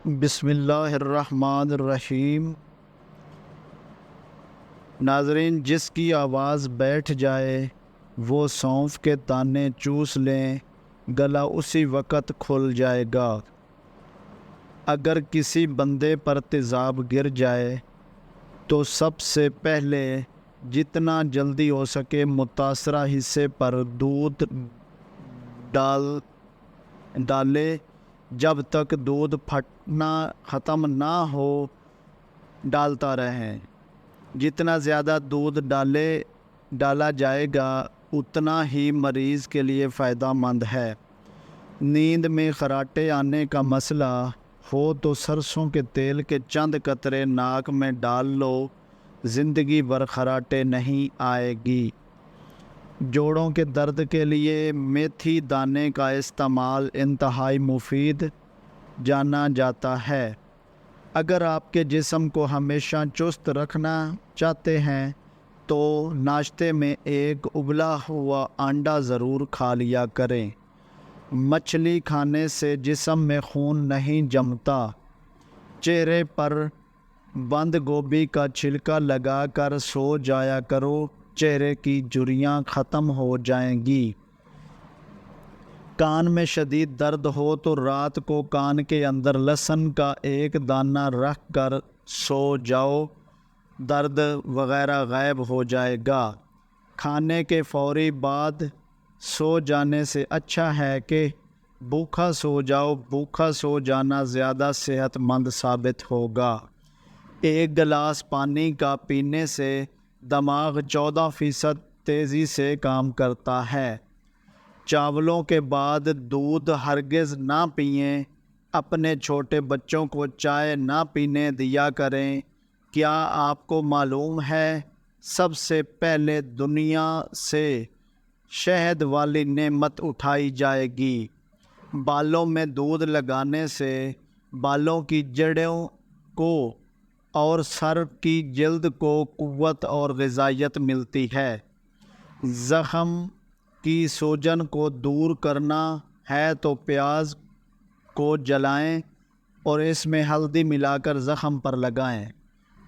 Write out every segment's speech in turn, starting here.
بسم اللہ الرحمن الرحیم۔ ناظرین، جس کی آواز بیٹھ جائے وہ سونف کے دانے چوس لیں، گلا اسی وقت کھل جائے گا۔ اگر کسی بندے پر تیزاب گر جائے تو سب سے پہلے جتنا جلدی ہو سکے متاثرہ حصے پر دودھ ڈالے، جب تک دودھ پھٹنا ختم نہ ہو ڈالتا رہیں۔ جتنا زیادہ دودھ ڈالا جائے گا اتنا ہی مریض کے لیے فائدہ مند ہے۔ نیند میں خراٹے آنے کا مسئلہ ہو تو سرسوں کے تیل کے چند قطرے ناک میں ڈال لو، زندگی بھر خراٹے نہیں آئے گی۔ جوڑوں کے درد کے لیے میتھی دانے کا استعمال انتہائی مفید جانا جاتا ہے۔ اگر آپ کے جسم کو ہمیشہ چست رکھنا چاہتے ہیں تو ناشتے میں ایک ابلا ہوا انڈا ضرور کھا لیا کریں۔ مچھلی کھانے سے جسم میں خون نہیں جمتا۔ چہرے پر بند گوبھی کا چھلکا لگا کر سو جایا کرو، چہرے کی جھریاں ختم ہو جائیں گی۔ کان میں شدید درد ہو تو رات کو کان کے اندر لہسن کا ایک دانہ رکھ کر سو جاؤ، درد وغیرہ غائب ہو جائے گا۔ کھانے کے فوری بعد سو جانے سے اچھا ہے کہ بھوکا سو جاؤ۔ بھوکا سو جانا زیادہ صحت مند ثابت ہوگا۔ ایک گلاس پانی کا پینے سے دماغ 14% تیزی سے کام کرتا ہے۔ چاولوں کے بعد دودھ ہرگز نہ پئیں۔ اپنے چھوٹے بچوں کو چائے نہ پینے دیا کریں۔ کیا آپ کو معلوم ہے سب سے پہلے دنیا سے شہد والی نعمت اٹھائی جائے گی؟ بالوں میں دودھ لگانے سے بالوں کی جڑوں کو اور سر کی جلد کو قوت اور غذائیت ملتی ہے۔ زخم کی سوجن کو دور کرنا ہے تو پیاز کو جلائیں اور اس میں ہلدی ملا کر زخم پر لگائیں۔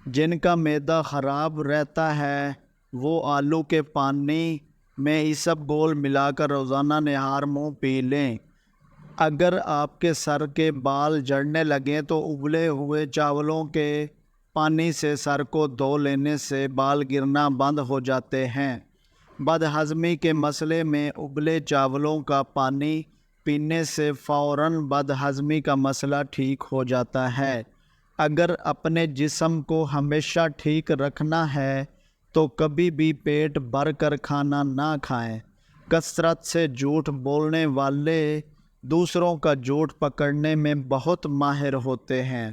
جن کا معدہ خراب رہتا ہے وہ آلو کے پانی میں اسبگول ملا کر روزانہ نہار منہ پی لیں۔ اگر آپ کے سر کے بال جھڑنے لگیں تو ابلے ہوئے چاولوں کے پانی سے سر کو دھو لینے سے بال گرنا بند ہو جاتے ہیں۔ بد ہضمی کے مسئلے میں ابلے چاولوں کا پانی پینے سے فوراً بد ہضمی کا مسئلہ ٹھیک ہو جاتا ہے۔ اگر اپنے جسم کو ہمیشہ ٹھیک رکھنا ہے تو کبھی بھی پیٹ بھر کر کھانا نہ کھائیں۔ کثرت سے جھوٹ بولنے والے دوسروں کا جھوٹ پکڑنے میں بہت ماہر ہوتے ہیں۔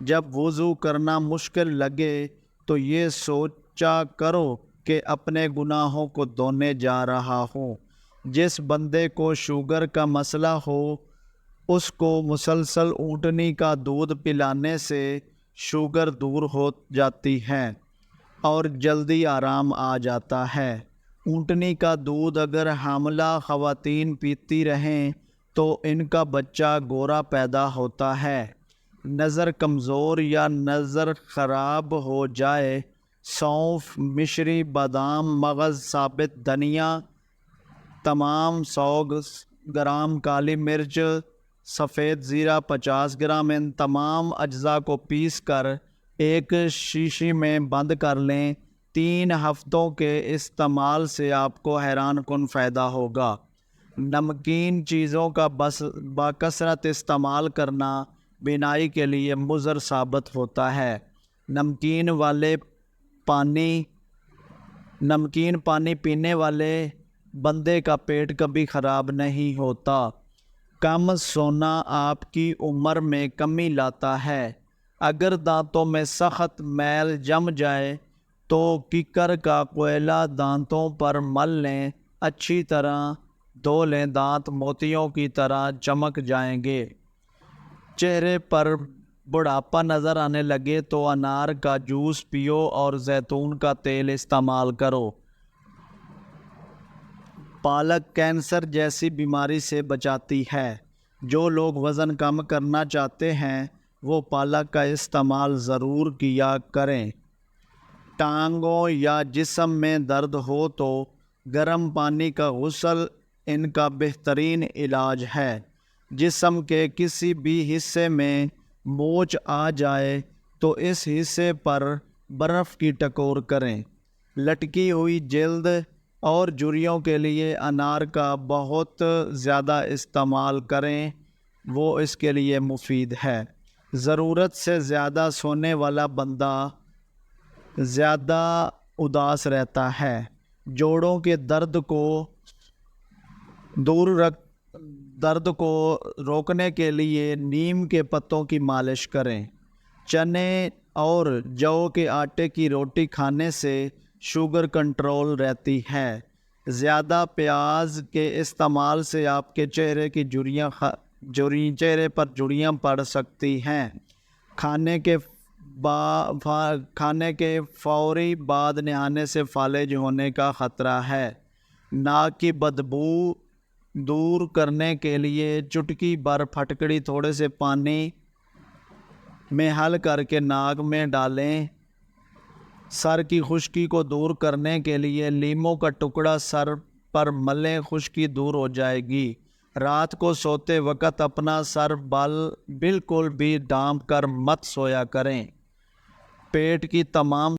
جب وضو کرنا مشکل لگے تو یہ سوچا کرو کہ اپنے گناہوں کو دھونے جا رہا ہوں۔ جس بندے کو شوگر کا مسئلہ ہو اس کو مسلسل اونٹنی کا دودھ پلانے سے شوگر دور ہو جاتی ہے اور جلدی آرام آ جاتا ہے۔ اونٹنی کا دودھ اگر حاملہ خواتین پیتی رہیں تو ان کا بچہ گورا پیدا ہوتا ہے۔ نظر کمزور یا نظر خراب ہو جائے سونف، مشری، بادام، مغز، ثابت دھنیا تمام 100 گرام، کالی مرچ، سفید زیرہ 50 گرام، ان تمام اجزاء کو پیس کر ایک شیشی میں بند کر لیں۔ 3 ہفتوں کے استعمال سے آپ کو حیران کن فائدہ ہوگا۔ نمکین چیزوں کا بکثرت استعمال کرنا بینائی کے لیے مضر ثابت ہوتا ہے۔ نمکین پانی پینے والے بندے کا پیٹ کبھی خراب نہیں ہوتا۔ کم سونا آپ کی عمر میں کمی لاتا ہے۔ اگر دانتوں میں سخت میل جم جائے تو کیکر کا کوئلہ دانتوں پر مل لیں، اچھی طرح دھو لیں، دانت موتیوں کی طرح چمک جائیں گے۔ چہرے پر بڑھاپا نظر آنے لگے تو انار کا جوس پیو اور زیتون کا تیل استعمال کرو۔ پالک کینسر جیسی بیماری سے بچاتی ہے۔ جو لوگ وزن کم کرنا چاہتے ہیں وہ پالک کا استعمال ضرور کیا کریں۔ ٹانگوں یا جسم میں درد ہو تو گرم پانی کا غسل ان کا بہترین علاج ہے۔ جسم کے کسی بھی حصے میں موچ آ جائے تو اس حصے پر برف کی ٹکور کریں۔ لٹکی ہوئی جلد اور جھریوں کے لیے انار کا بہت زیادہ استعمال کریں، وہ اس کے لیے مفید ہے۔ ضرورت سے زیادہ سونے والا بندہ زیادہ اداس رہتا ہے۔ جوڑوں کے درد کو روکنے کے لیے نیم کے پتوں کی مالش کریں۔ چنے اور جو کے آٹے کی روٹی کھانے سے شوگر کنٹرول رہتی ہے۔ زیادہ پیاز کے استعمال سے آپ کے چہرے پر جھریاں پڑ سکتی ہیں۔ کھانے کے فوری بعد نہانے سے فالج ہونے کا خطرہ ہے۔ ناک کی بدبو دور کرنے کے لیے چٹکی بھر پھٹکڑی تھوڑے سے پانی میں حل کر کے ناک میں ڈالیں۔ سر کی خشکی کو دور کرنے کے لیے لیموں کا ٹکڑا سر پر ملیں، خشکی دور ہو جائے گی۔ رات کو سوتے وقت اپنا سر بالکل بھی ڈھانپ کر مت سویا کریں۔ پیٹ کی تمام